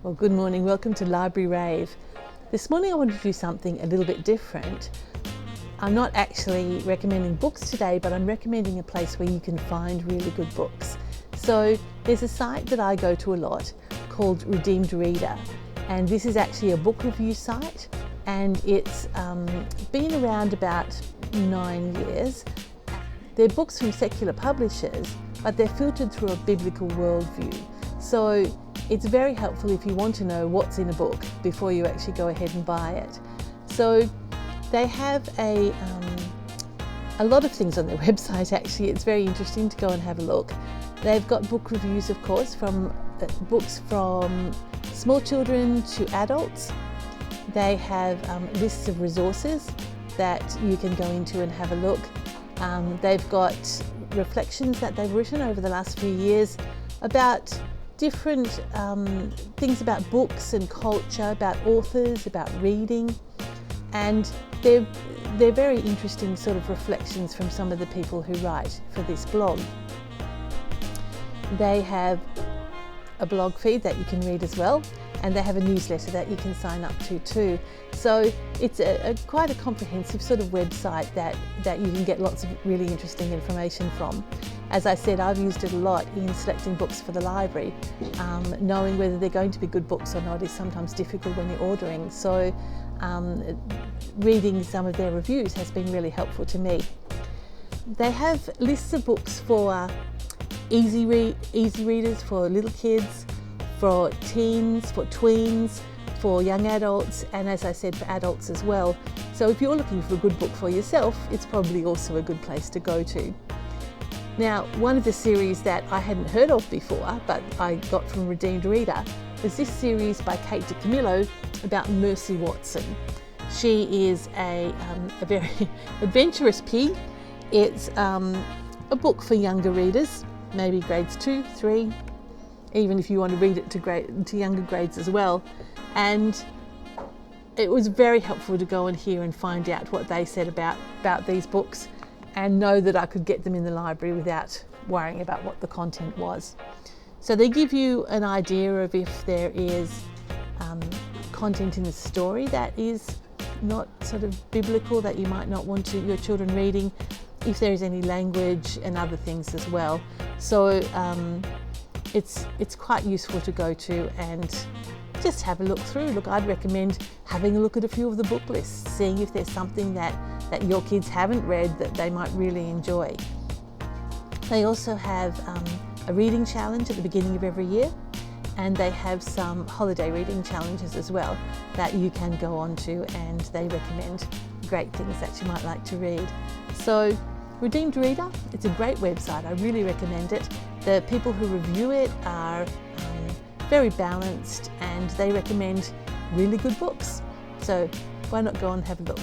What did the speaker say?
Well, good morning. Welcome to Library Rave. This morning I wanted to do something a little bit different. I'm not actually recommending books today, but I'm recommending a place where you can find really good books. So there's a site that I go to a lot called Redeemed Reader, and this is actually a book review site, and it's been around about 9 years. They're books from secular publishers, but they're filtered through a biblical worldview. So it's very helpful if you want to know what's in a book before you actually go ahead and buy it. So they have a lot of things on their website actually. It's very interesting to go and have a look. They've got book reviews, of course, from books from small children to adults. They have lists of resources that you can go into and have a look. They've got reflections that they've written over the last few years about different things about books and culture, about authors, about reading, and they're very interesting sort of reflections from some of the people who write for this blog. They have a blog feed that you can read as well, and they have a newsletter that you can sign up to too. So it's quite a comprehensive sort of website that you can get lots of really interesting information from. As I said, I've used it a lot in selecting books for the library. Knowing whether they're going to be good books or not is sometimes difficult when you're ordering, so reading some of their reviews has been really helpful to me. They have lists of books for easy readers, for little kids, for teens, for tweens, for young adults, and as I said, for adults as well. So if you're looking for a good book for yourself, it's probably also a good place to go to. Now, one of the series that I hadn't heard of before, but I got from Redeemed Reader, was this series by Kate DiCamillo about Mercy Watson. She is a very adventurous pig. It's a book for younger readers, maybe grades 2, 3, even if you want to read it to younger grades as well. And it was very helpful to go in here and find out what they said about these books, and know that I could get them in the library without worrying about what the content was. So they give you an idea of if there is content in the story that is not sort of biblical, that you might not want your children reading, if there is any language and other things as well. So it's quite useful to go to and just have a look through. Look, I'd recommend having a look at a few of the book lists, seeing if there's something that your kids haven't read that they might really enjoy. They also have a reading challenge at the beginning of every year, and they have some holiday reading challenges as well that you can go on to, and they recommend great things that you might like to read. So Redeemed Reader, it's a great website. I really recommend it. The people who review it are very balanced, and they recommend really good books. So why not go and have a look?